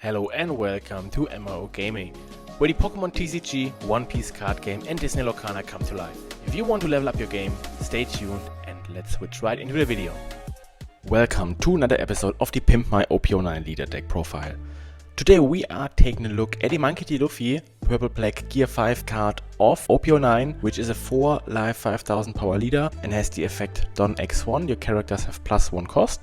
Hello and welcome to MMO Gaming, where the Pokemon TCG, One Piece card game and Disney Locana come to life. If you want to level up your game, stay tuned and let's switch right into the video. Welcome to another episode of the Pimp my OP09 leader deck profile. Today we are taking a look at the Monkey D. Luffy Purple Black Gear 5 card of OP09, which is a 4 life 5000 power leader and has the effect Don X1, your characters have +1 cost.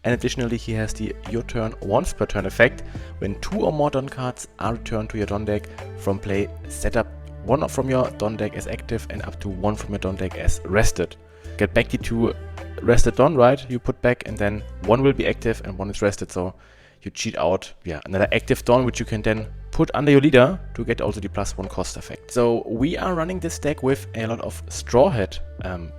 And additionally he has the your turn once per turn effect. When 2 or more Don cards are returned to your Don deck from play, set up 1 from your Don deck as active and up to 1 from your Don deck as rested. Get back the 2 rested Don, right? You put back and then 1 will be active and 1 is rested, so you cheat out another active Don, which you can then put under your leader to get also the +1 cost effect. So we are running this deck with a lot of Straw Hat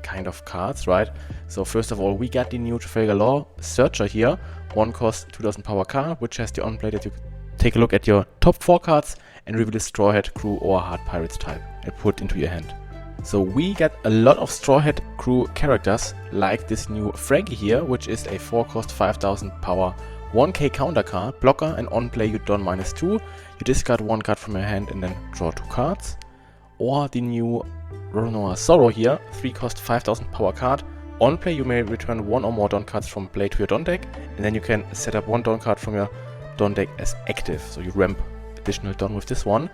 kind of cards, right? So first of all, we got the new Trafalgar Law Searcher here, 1 cost 2000 power card, which has the on-play that you take a look at your top 4 cards and reveal a Straw Hat Crew or Hard Pirates type and put into your hand. So we got a lot of Straw Hat Crew characters, like this new Frankie here, which is a 4 cost 5000 power 1k counter card, blocker, and on play you Don -2, you discard 1 card from your hand and then draw 2 cards. Or the new Ronoa Sorrow here, 3 cost 5000 power card, on play you may return 1 or more Don cards from play to your Don deck, and then you can set up 1 Don card from your Don deck as active, so you ramp additional Don with this one.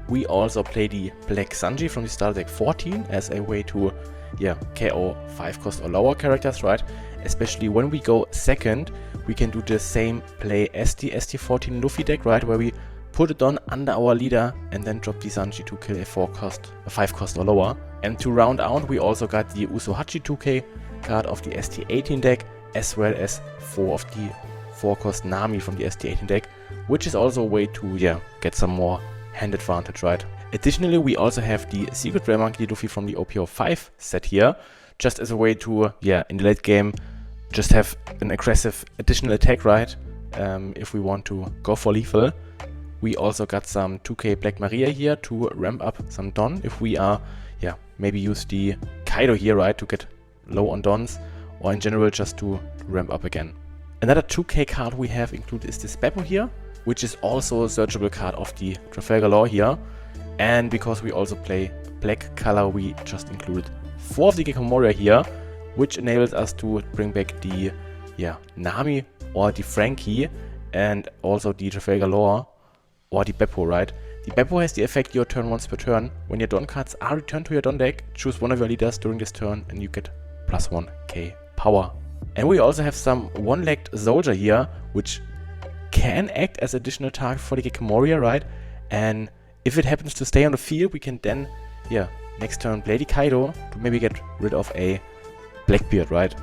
We also play the Black Sanji from the starter deck 14 as a way to KO 5 cost or lower characters, right? Especially when we go second, we can do the same play as the ST14 Luffy deck, right? Where we put it on under our leader and then drop the Sanji to kill a 5 cost or lower. And to round out, we also got the Usohachi 2k card of the ST18 deck, as well as 4 of the 4 cost Nami from the ST18 deck, which is also a way to get some more hand advantage, right? Additionally, we also have the Secret Rare Monkey D. Luffy from the OP05 set here, just as a way to, in the late game, just have an aggressive additional attack, right? If we want to go for lethal. We also got some 2k Black Maria here to ramp up some Don if we are, maybe use the Kaido here, right? To get low on Dons, or in general just to ramp up again. Another 2k card we have included is this Beppo here, which is also a searchable card of the Trafalgar Law here. And because we also play black color, we just included 4 of the Gecko Moria here, which enables us to bring back the Nami or the Frankie and also the Trafalgar Law or the Beppo, right? The Beppo has the effect your turn once per turn. When your Don cards are returned to your Don deck, choose 1 of your leaders during this turn and you get +1k power. And we also have some 1-legged soldier here, which can act as additional target for the Gecko Moria, right? And if it happens to stay on the field, we can then, next turn play the Kaido to maybe get rid of a Blackbeard, right?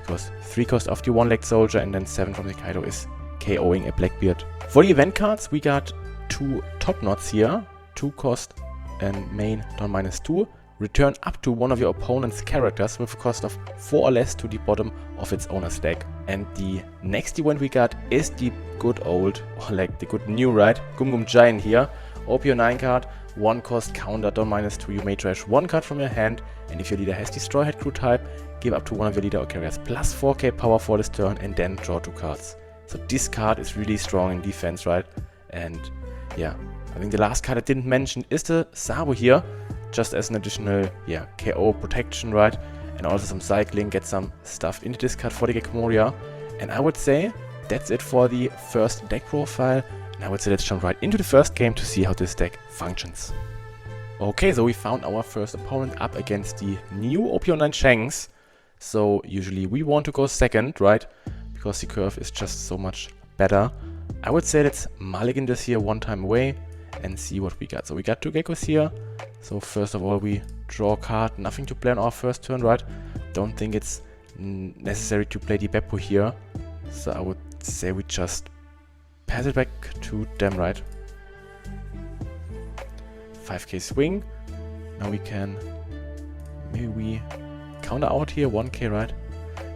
Because 3 cost of the 1-legged soldier and then 7 from the Kaido is KOing a Blackbeard. For the event cards, we got 2 top knots here, 2 cost and main Don -2. Return up to 1 of your opponent's characters with a cost of 4 or less to the bottom of its owner's deck. And the next event we got is the good old, or like the good new, right? Gum Giant here. OP09 card, 1 cost counter Don -2. You may trash 1 card from your hand, and if your leader has the Straw Hat Crew type, give up to 1 of your leader or carriers +4k power for this turn and then draw 2 cards. So this card is really strong in defense, right? And I think the last card I didn't mention is the Sabo here, just as an additional KO protection, right? And also some cycling, get some stuff into this card for the Gecko Moria. And I would say that's it for the first deck profile. And I would say let's jump right into the first game to see how this deck functions. Okay, so we found our first opponent up against the new OP09 Shanks. So usually we want to go second, right? Because the curve is just so much better. I would say let's mulligan this here 1 time away and see what we got. So we got 2 Geckos here. So first of all we draw a card, nothing to play on our first turn, right? Don't think it's necessary to play the Beppo here. So I would say we just pass it back to them, right? 5k swing. Now we can, maybe we counter out here 1k, right?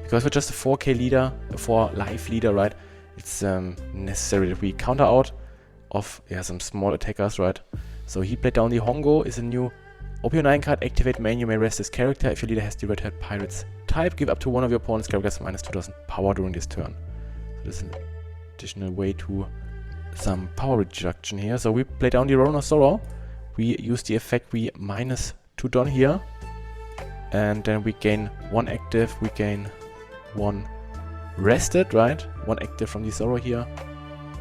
Because we're just a 4k leader, a 4 life leader, right? It's necessary that we counter out of some small attackers, right? So he played down the Hongo, is a new OP09 card, activate main, you may rest this character. If your leader has the Red Hat Pirates type, give up to 1 of your opponent's characters -2000 power during this turn. So this is an additional way to some power reduction here. So we play down the Rhinosaur. We use the effect, we minus 2 Don here. And then we gain 1 active, we gain 1 rested, right? 1 active from the Zoro here.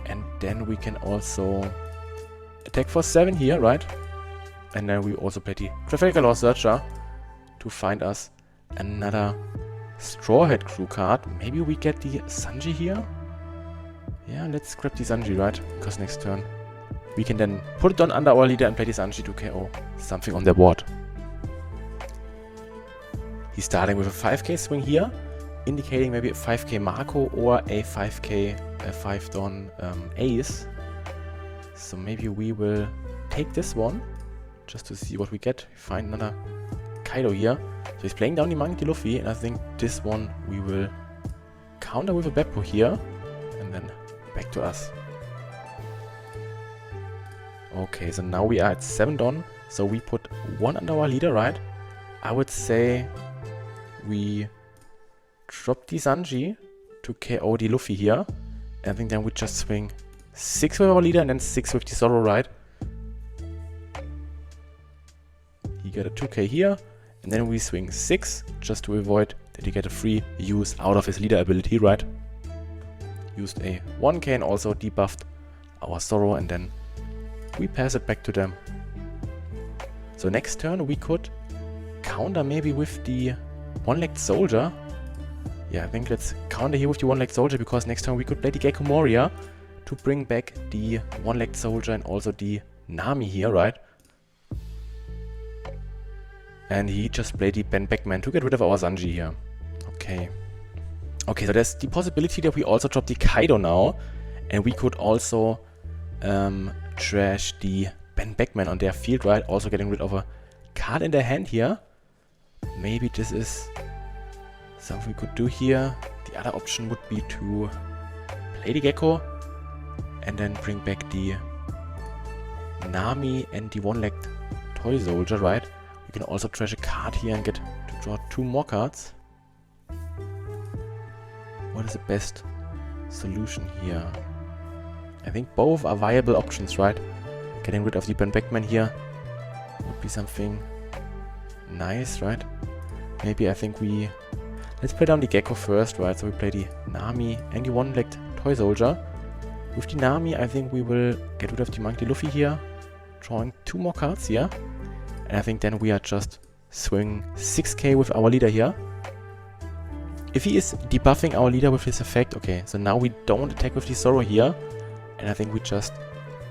And then we can also attack for 7 here, right? And then we also play the Trafalgar Law Searcher to find us another Straw Hat Crew card. Maybe we get the Sanji here? Yeah, let's grab the Sanji, right? Because next turn we can then put it on under our leader and play the Sanji to KO something on their board. He's starting with a 5k swing here, indicating maybe a 5k Marco or a 5k 5 Don Ace. So maybe we will take this one just to see what we get. We find another Kaido here. So he's playing down the Monkey Luffy, and I think this one we will counter with a Beppo here and then back to us. Okay, so now we are at 7 Don. So we put 1 under our leader, right? I would say we drop the Sanji to KO the Luffy here. I think then we just swing 6 with our leader and then 6 with the Zoro, right? He got a 2k here. And then we swing 6 just to avoid that he get a free use out of his leader ability, right? Used a 1k and also debuffed our Zoro, and then we pass it back to them. So next turn we could counter maybe with the one-legged soldier. Yeah, I think let's counter here with the one-legged soldier, because next turn we could play the Gecko Moria to bring back the one-legged soldier and also the Nami here, right? And he just played the Ben Beckman to get rid of our Sanji here. Okay. Okay, so there's the possibility that we also drop the Kaido now. And we could also trash the Ben Beckman on their field, right? Also getting rid of a card in their hand here. Maybe this is something we could do here. The other option would be to play the Gecko and then bring back the Nami and the one-legged toy soldier, right? We can also trash a card here and get to draw 2 more cards. What is the best solution here? I think both are viable options, right? Getting rid of the Ben Beckman here would be something nice, right? Maybe I think we... Let's play down the Gecko first, right? So we play the Nami and the one-legged toy soldier. With the Nami, I think we will get rid of the Monkey Luffy here, drawing 2 more cards here. And I think then we are just swinging 6k with our leader here. If he is debuffing our leader with his effect, okay, so now we don't attack with the Zoro here. And I think we just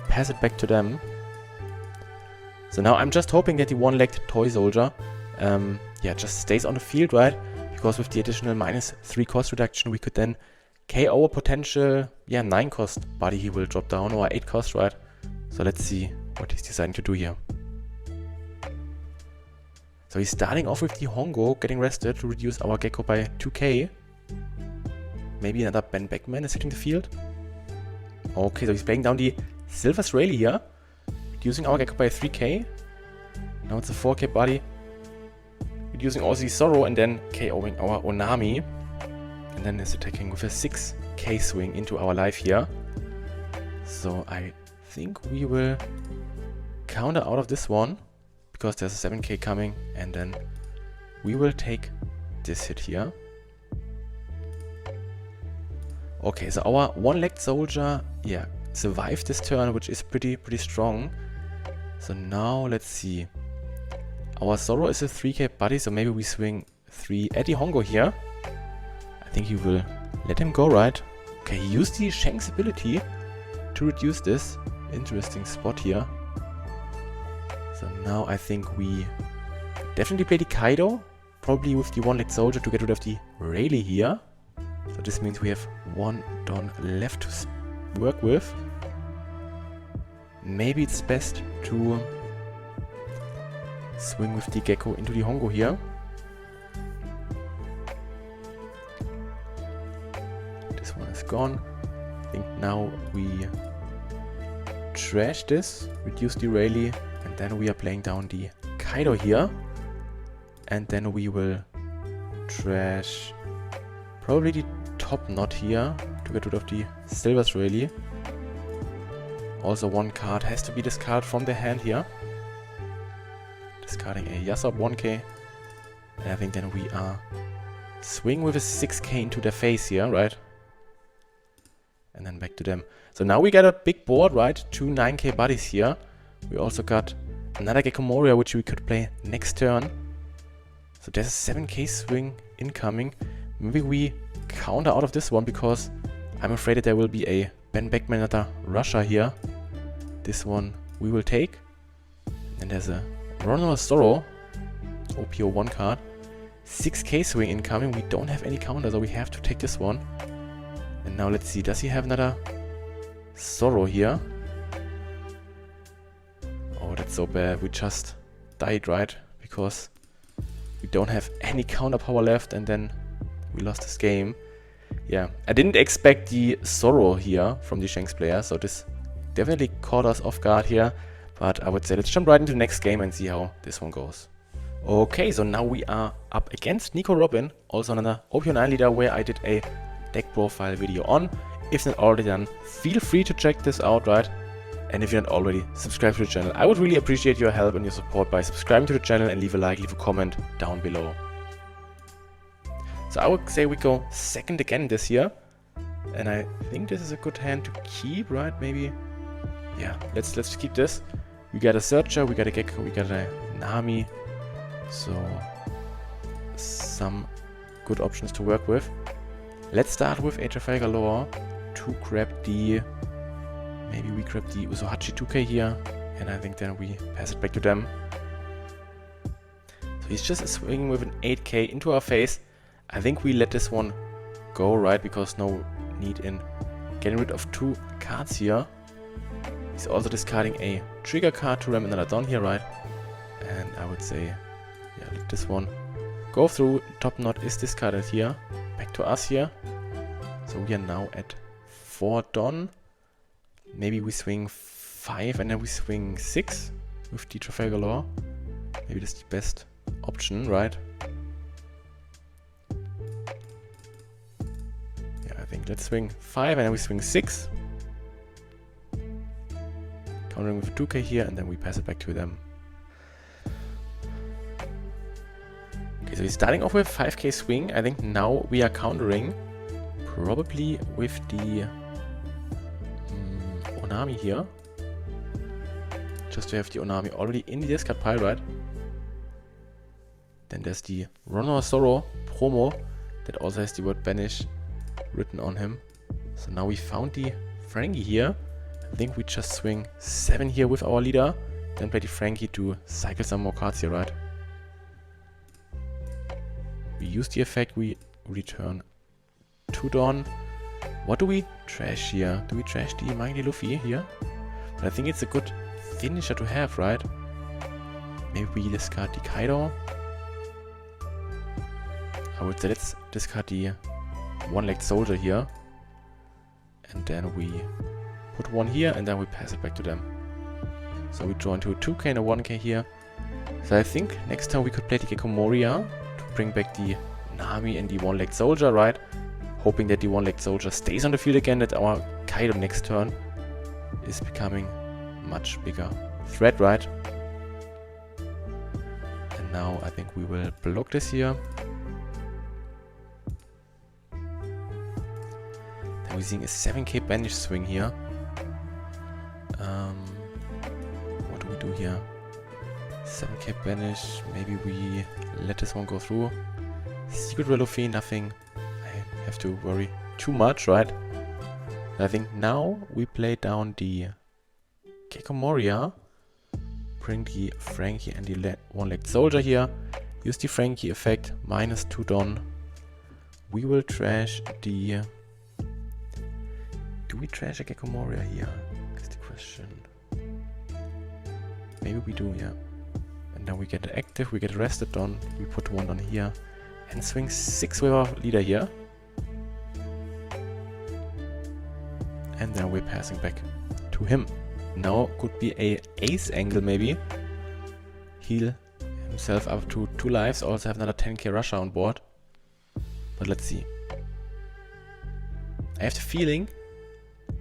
pass it back to them. So now I'm just hoping that the one-legged toy soldier just stays on the field, right? Because with the additional -3 cost reduction, we could then KO a potential 9 cost body he will drop down, or 8 cost, right? So let's see what he's deciding to do here. So he's starting off with the Hongo, getting rested to reduce our Gecko by 2k. Maybe another Ben Beckman is hitting the field. Okay, so he's playing down the Silver Rayleigh here, reducing our Gecko by 3k. Now it's a 4k body, reducing also the Zoro and then KOing our Onami. And then is attacking with a 6k swing into our life here. So I think we will counter out of this one, because there's a 7k coming, and then we will take this hit here. Okay, so our one-legged soldier, survived this turn, which is pretty strong. So now let's see. Our Zoro is a 3k buddy, so maybe we swing 3 at the Hongo here. I think he will let him go, right? Okay, he used the Shanks ability to reduce this. Interesting spot here. So now I think we definitely play the Kaido, probably with the one-legged soldier to get rid of the Rayleigh here. So this means we have 1 Don left to work with. Maybe it's best to swing with the Gecko into the Hongo here. This one is gone. I think now we trash this, reduce the Rayleigh, and then we are playing down the Kaido here. And then we will trash probably the top knot here to get rid of the Silver Rayleigh. Also one card has to be discarded from the hand here. Discarding a Yasop 1k. And I think then we are swing with a 6k into their face here, right? And then back to them. So now we got a big board, right? 2 9k buddies here. We also got another Gecko Moria, which we could play next turn. So there's a 7k swing incoming. Maybe we counter out of this one, because I'm afraid that there will be a Ben Beckman, another Russia here. This one we will take. And there's a Ronald Sorrow, OP09 card. 6k swing incoming. We don't have any counter, so we have to take this one. And now let's see, does he have another Sorrow here? Oh, that's so bad. We just died, right? Because we don't have any counter power left, and then we lost this game. Yeah, I didn't expect the Sorrow here from the Shanks player, so this definitely caught us off guard here. But I would say let's jump right into the next game and see how this one goes. Okay, so now we are up against Nico Robin, also another OP09 leader where I did a deck profile video on. If not already done, feel free to check this out, right? And if you're not already subscribed to the channel, I would really appreciate your help and your support by subscribing to the channel, and leave a like, leave a comment down below. So I would say we go second again this year. And I think this is a good hand to keep, right? Maybe. Yeah, let's keep this. We got a Searcher, we got a Gecko, we got a Nami. So some good options to work with. Let's start with a Trafalgar Law to grab the... Maybe we grab the Usohachi 2k here. And I think then we pass it back to them. So he's just swinging with an 8k into our face. I think we let this one go, right? Because no need in getting rid of 2 cards here. He's also discarding a trigger card to ram another Don here, right? And I would say, yeah, let this one go through. Top knot is discarded here. Back to us here. So we are now at 4 Don. Maybe we swing 5 and then we swing 6 with the Trafalgar Law. Maybe that's the best option, right? Yeah, I think let's swing 5 and then we swing 6. Countering with 2k here, and then we pass it back to them. Okay, so he's starting off with 5k swing. I think now we are countering probably with the Onami here. Just to have the Onami already in the discard pile, right? Then there's the Ronald Sorrow promo that also has the word banish written on him. So now we found the Frankie here. I think we just swing 7 here with our leader, then play the Frankie to cycle some more cards here, right? We use the effect, we return 2 Don. What do we trash here? Do we trash the Mighty Luffy here? But I think it's a good finisher to have, right? Maybe we discard the Kaido. I would say let's discard the one-legged soldier here. And then we put 1 here, and then we pass it back to them. So we draw into a 2k and a 1k here. So I think next time we could play the Gecko Moria to bring back the Nami and the one-legged soldier, right? Hoping that the one-legged soldier stays on the field again, that our Kaido next turn is becoming much bigger threat, right? And now I think we will block this here. Then we're seeing a 7k banish swing here. What do we do here? 7k banish, maybe we let this one go through. Secret Luffy, nothing I have to worry too much, right? I think now we play down the Gecko Moria, bring the Frankie and the one-legged soldier here, use the Frankie effect, minus 2 Don. We will trash the... Do we trash a Gecko Moria here? That's the question. Maybe we do, yeah. And then we get active, we get rested Don, we put 1 on here, and swing 6 with our leader here. And then we're passing back to him. Now could be a ace angle maybe. Heal himself up to 2 lives, also have another 10k Russia on board. But let's see. I have the feeling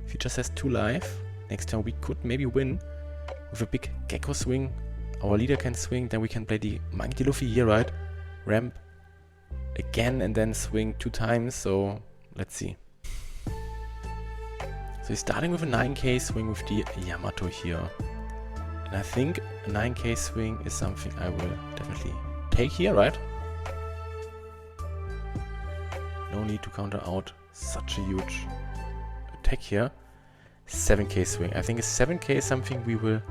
if he just has 2 life, next turn we could maybe win with a big Gecko swing. Our leader can swing, then we can play the Monkey Luffy here, right? Ramp again and then swing 2 times, so let's see. So he's starting with a 9k swing with the Yamato here. And I think a 9k swing is something I will definitely take here, right? No need to counter out such a huge attack here. 7k swing. I think a 7k is something we will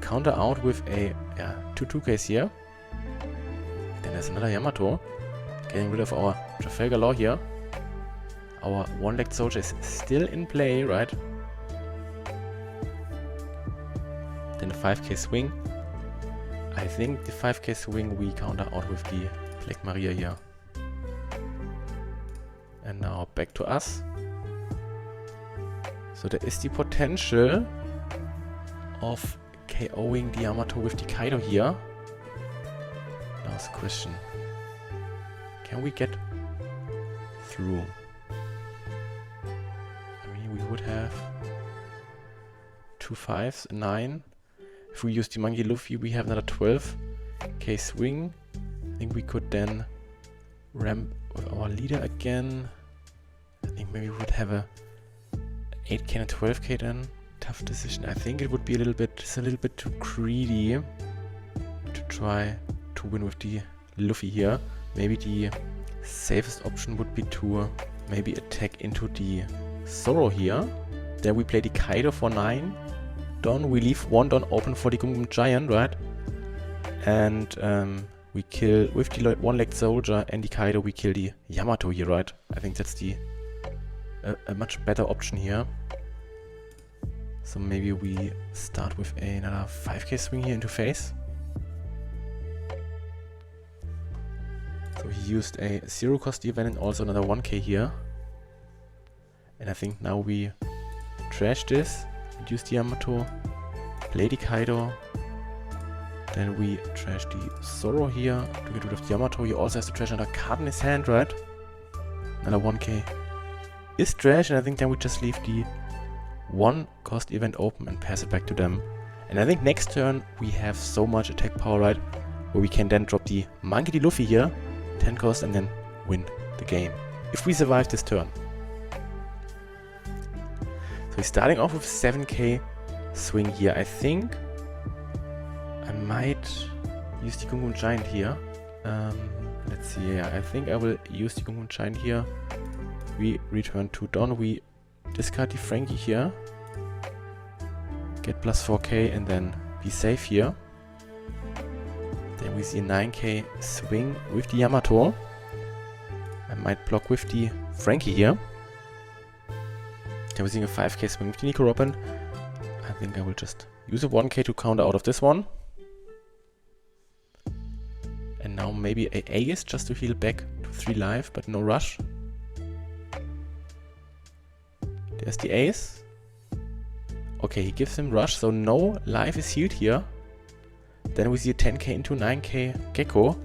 counter out with a 2-2ks here. Then there's another Yamato. Getting rid of our Trafalgar Law here. Our one-legged soldier is still in play, right? Then a 5k swing. I think the 5k swing we counter out with the Black Maria here. And now back to us. So there is the potential of KOing the Yamato with the Kaido here. Now it's a question. Can we get through? I mean, we would have 2 5s, a 9. If we use the Monkey Luffy, we have another 12k swing. I think we could then ramp with our leader again. I think maybe we would have a 8k and a 12k then. Tough decision. I think it would be a little bit too greedy to try to win with the Luffy here. Maybe the safest option would be to maybe attack into the Zoro here. Then we play the Kaido for 9. Don, we leave 1 Don open for the Gungun Giant, right? And we kill with the one-legged soldier and the Kaido, we kill the Yamato here, right? I think that's the a much better option here. So maybe we start with another 5k swing here into face. So he used a 0-cost event and also another 1k here. And I think now we trash this, reduce the Yamato, play the Kaido. Then we trash the Zoro here to get rid of the Yamato. He also has to trash another card in his hand, right? Another 1k is trash, and I think then we just leave the 1-cost event open and pass it back to them. And I think next turn we have so much attack power, right? Where we can then drop the Monkey D. Luffy here, 10 cost, and then win the game. If we survive this turn. So he's starting off with 7k swing here. I think I might use the Gungun Giant here. Let's see, yeah, I think I will use the Gungun Giant here. We return to Don, we discard the Frankie here. Get plus 4k and then be safe here. Then we see a 9k swing with the Yamato. I might block with the Frankie here. Then we're seeing a 5k swing with the Nico Robin. I think I will just use a 1k to counter out of this one. And now maybe a Aegis just to heal back to 3 life, but no rush. There's the Ace. Okay, he gives him rush, so no life is healed here. Then we see a 10k into 9k Gecko.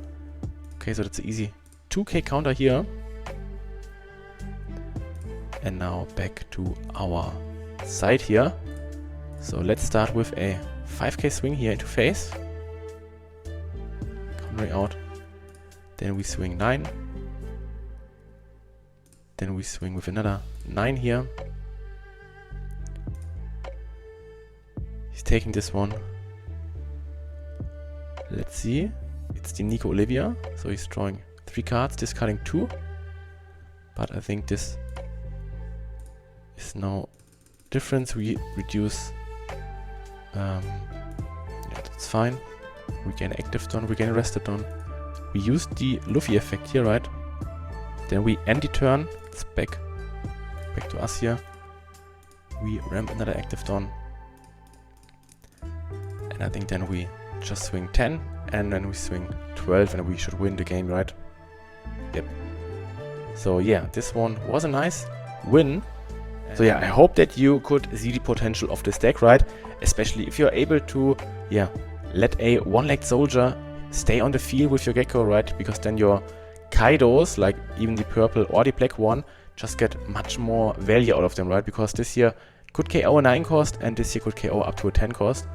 Okay, so that's easy 2k counter here. And now back to our side here. So let's start with a 5k swing here into face. Countering out. Then we swing 9. Then we swing with another 9 here. He's taking this one. Let's see. It's the Nico Olivia. So he's drawing 3 cards, discarding 2. But I think this is no difference. We reduce. Yeah, that's fine. We gain active Don, we gain rested Don. We use the Luffy effect here, right? Then we end the turn. It's back to us here. We ramp another active Don. And I think then we just swing 10 and then we swing 12 and we should win the game, right? Yep. So yeah, this one was a nice win. So yeah, I hope that you could see the potential of this deck, right? Especially if you're able to, yeah, let a one-legged soldier stay on the field with your Gecko, right? Because then your Kaidos, like even the purple or the black one, just get much more value out of them, right? Because this here could KO a 9 cost, and this here could KO up to a 10 cost.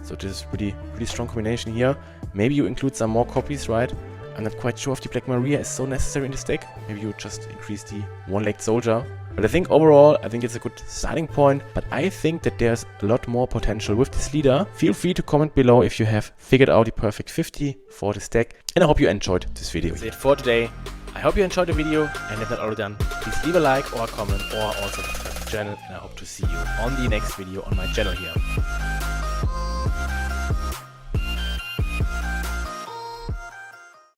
So this is pretty strong combination here. Maybe you include some more copies, right? I'm not quite sure if the Black Maria is so necessary in this deck. Maybe you just increase the one-legged soldier. But I think overall, I think it's a good starting point. But I think that there's a lot more potential with this leader. Feel free to comment below if you have figured out the perfect 50 for this deck. And I hope you enjoyed this video. That's it for today. I hope you enjoyed the video, and if not already done, please leave a like or a comment, or also subscribe to the channel, and I hope to see you on the next video on my channel here.